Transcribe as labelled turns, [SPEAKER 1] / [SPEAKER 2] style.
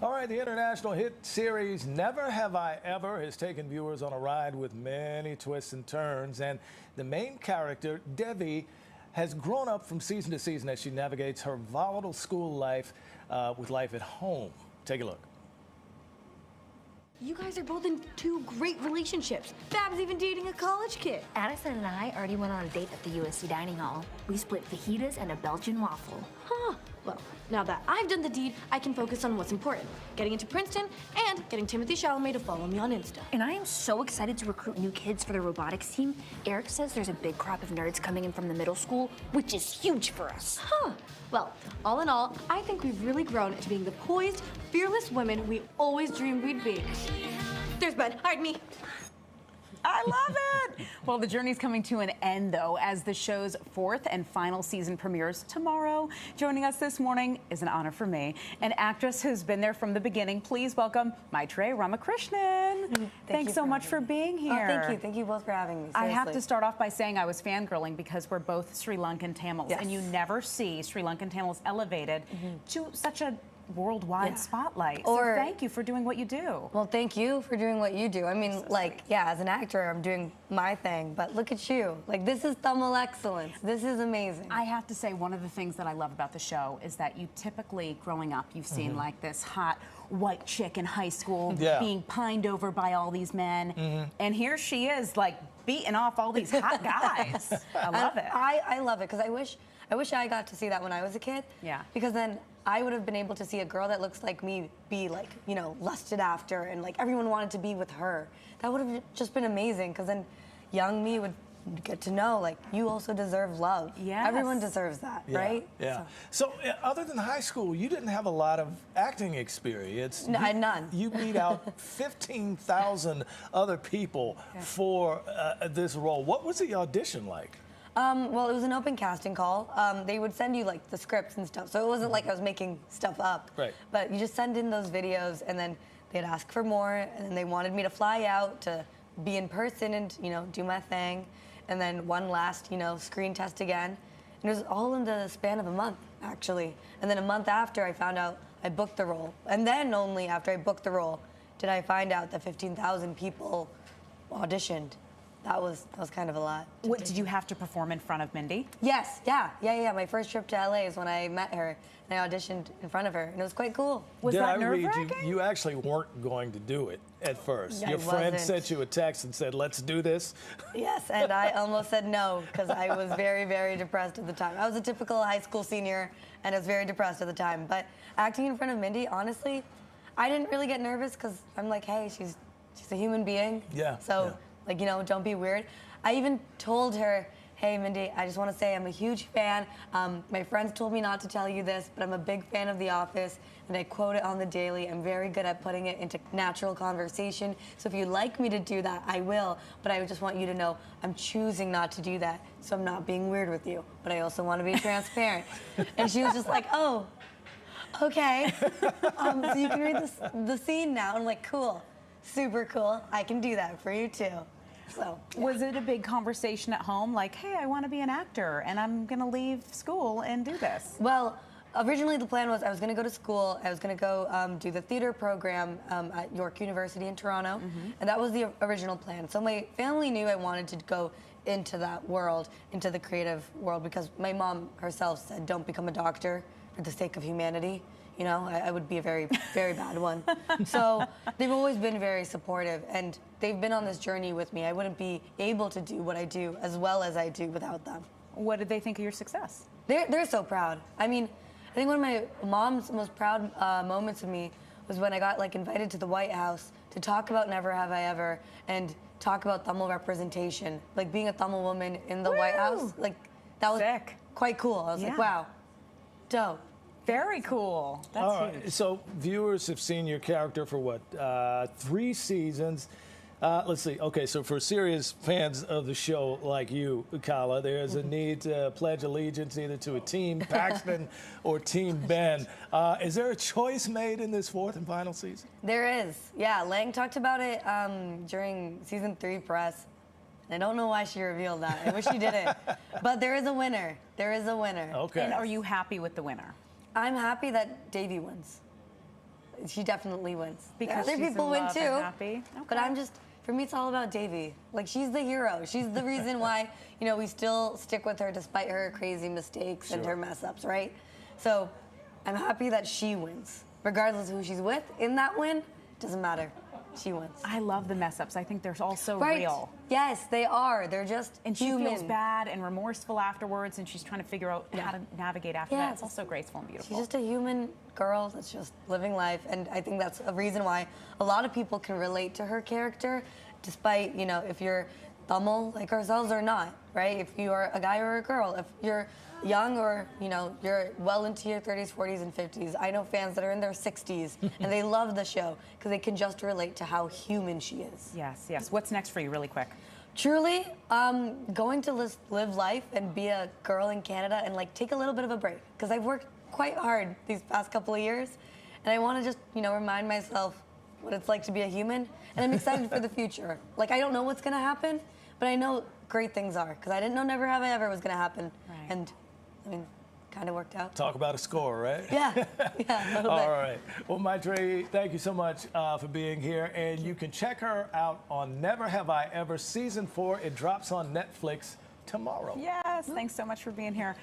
[SPEAKER 1] All right, the international hit series Never Have I Ever has taken viewers on a ride with many twists and turns, and the main character, Devi, has grown up from season to season as she navigates her volatile school life with life at home. Take a look.
[SPEAKER 2] You guys are both in two great relationships. Bab's even dating a college kid.
[SPEAKER 3] Addison and I already went on a date at the USC dining hall. We split fajitas and a Belgian waffle.
[SPEAKER 2] Huh. Well, now that I've done the deed, I can focus on what's important. Getting into Princeton and getting Timothy Chalamet to follow me on Insta.
[SPEAKER 3] And I am so excited to recruit new kids for the robotics team. Eric says there's a big crop of nerds coming in from the middle school, which is huge for us.
[SPEAKER 2] Huh. Well, all in all, I think we've really grown into being the poised, fearless women we always dreamed we'd be. There's Ben. Hide me.
[SPEAKER 4] I love it! Well, the journey's coming to an end, though, as the show's fourth and final season premieres tomorrow. Joining us this morning is an honor for me, an actress who's been there from the beginning. Please welcome Maitreyi Ramakrishnan. Thanks so much for being here.
[SPEAKER 5] Oh, thank you. Thank you both for having me. Seriously.
[SPEAKER 4] I have to start off by saying I was fangirling because we're both Sri Lankan Tamils,
[SPEAKER 5] Yes.
[SPEAKER 4] and you never see Sri Lankan Tamils elevated to such a worldwide spotlight. So thank you for doing what you do.
[SPEAKER 5] Well, thank you for doing what you do. I mean, as an actor, I'm doing my thing, but look at you. Like, this is Tamil excellence. This is amazing.
[SPEAKER 4] I have to say, one of the things that I love about the show is that you typically, growing up, you've seen like this hot white chick in high school being pined over by all these men. And here she is, like, beating off all these hot guys. I love it.
[SPEAKER 5] I love it, because I wish I got to see that when I was a kid.
[SPEAKER 4] Yeah.
[SPEAKER 5] Because then I would have been able to see a girl that looks like me be, like, you know, lusted after, and like everyone wanted to be with her. That would have just been amazing, because then young me would get to know, like, you also deserve love.
[SPEAKER 4] Yes.
[SPEAKER 5] Everyone deserves that, right?
[SPEAKER 1] Yeah. So other than high school, you didn't have a lot of acting experience.
[SPEAKER 5] No, I had none.
[SPEAKER 1] You beat out 15,000 other people for this role. What was the audition like?
[SPEAKER 5] Well, it was an open casting call. They would send you, like, the scripts and stuff, so it wasn't like I was making stuff up.
[SPEAKER 1] Right.
[SPEAKER 5] But you just send in those videos, and then they'd ask for more, and then they wanted me to fly out to be in person and, you know, do my thing, and then one last, you know, screen test again. And it was all in the span of a month, actually. And then a month after, I found out I booked the role. And then only after I booked the role did I find out that 15,000 people auditioned. That was kind of a lot.
[SPEAKER 4] What, did you have to perform in front of Mindy?
[SPEAKER 5] Yes, yeah. My first trip to LA is when I met her and I auditioned in front of her, and it was quite cool.
[SPEAKER 4] Was
[SPEAKER 1] Did
[SPEAKER 4] that
[SPEAKER 1] I read
[SPEAKER 4] nerve-wracking?
[SPEAKER 1] you actually weren't going to do it at first?
[SPEAKER 5] I
[SPEAKER 1] Your friend
[SPEAKER 5] wasn't.
[SPEAKER 1] sent you a text and said, "Let's do this."
[SPEAKER 5] Yes, and I almost said no because I was very, very depressed at the time. I was a typical high school senior, and I was very depressed at the time. But acting in front of Mindy, honestly, I didn't really get nervous because I'm like, hey, she's a human being.
[SPEAKER 1] Yeah.
[SPEAKER 5] So, like, you know, don't be weird. I even told her, hey, Mindy, I just want to say I'm a huge fan. My friends told me not to tell you this, but I'm a big fan of The Office, and I quote it on the daily. I'm very good at putting it into natural conversation. So if you'd like me to do that, I will. But I just want you to know I'm choosing not to do that, so I'm not being weird with you. But I also want to be transparent. And she was just like, oh, okay. So you can read the scene now. I'm like, cool, super cool. I can do that for you, too. So,
[SPEAKER 4] Was it a big conversation at home, like, hey, I want to be an actor, and I'm going to leave school and do this?
[SPEAKER 5] Well, originally the plan was I was going to go to school. I was going to go do the theater program at York University in Toronto, and that was the original plan. So my family knew I wanted to go into that world, into the creative world, because my mom herself said, don't become a doctor for the sake of humanity. You know, I would be a very, very bad one. So they've always been very supportive, and they've been on this journey with me. I wouldn't be able to do what I do as well as I do without them.
[SPEAKER 4] What did they think of your success?
[SPEAKER 5] They're so proud. I mean, I think one of my mom's most proud moments of me was when I got, like, invited to the White House to talk about Never Have I Ever and talk about Tamil representation. Like, being a Tamil woman in the White House, like, that was quite cool. I was like, wow, dope.
[SPEAKER 4] Very cool. That's huge.
[SPEAKER 1] So viewers have seen your character for what, 3 seasons. Let's see. Okay, so for serious fans of the show like you, Kala, there's a need to pledge allegiance either to a Team Paxton or Team Ben. Is there a choice made in this 4th and final season?
[SPEAKER 5] There is. Yeah, Lang talked about it during season 3 press. I don't know why she revealed that. I wish she didn't. But there is a winner. There is a winner.
[SPEAKER 1] Okay.
[SPEAKER 4] And are you happy with the winner?
[SPEAKER 5] I'm happy that Davey wins. she definitely wins.
[SPEAKER 4] Because
[SPEAKER 5] other
[SPEAKER 4] she's
[SPEAKER 5] people
[SPEAKER 4] in
[SPEAKER 5] win
[SPEAKER 4] love
[SPEAKER 5] too.
[SPEAKER 4] and happy.
[SPEAKER 5] But
[SPEAKER 4] Okay.
[SPEAKER 5] for me, it's all about Davy. Like, she's the hero. She's the reason why, we still stick with her despite her crazy mistakes and her mess ups, right? So I'm happy that she wins. Regardless of who she's with, in that win, doesn't matter. She wins.
[SPEAKER 4] I love the mess ups. I think they're all so
[SPEAKER 5] Right.
[SPEAKER 4] real.
[SPEAKER 5] Yes, they are. They're just
[SPEAKER 4] And she
[SPEAKER 5] human.
[SPEAKER 4] feels bad and remorseful afterwards, and she's trying to figure out how to navigate after that. It's
[SPEAKER 5] Yes.
[SPEAKER 4] also graceful and beautiful.
[SPEAKER 5] She's just a human girl that's just living life, and I think that's a reason why a lot of people can relate to her character, despite, if you're Thummel like ourselves or not, right? If you are a guy or a girl, if you're young or, you're well into your 30s, 40s, and 50s. I know fans that are in their 60s, and they love the show because they can just relate to how human she is.
[SPEAKER 4] Yes, yes. What's next for you, really quick?
[SPEAKER 5] Truly, going to live life and be a girl in Canada and take a little bit of a break because I've worked quite hard these past couple of years, and I want to just remind myself what it's like to be a human, and I'm excited for the future. I don't know what's gonna happen, but I know great things are because I didn't know Never Have I Ever was gonna happen,
[SPEAKER 4] Right.
[SPEAKER 5] and kind of worked out.
[SPEAKER 1] Talk about a score, right?
[SPEAKER 5] Yeah, a little bit.
[SPEAKER 1] All right. Well, Maitreyi, thank you so much for being here. And you can check her out on Never Have I Ever Season 4. It drops on Netflix tomorrow.
[SPEAKER 4] Yes, thanks so much for being here.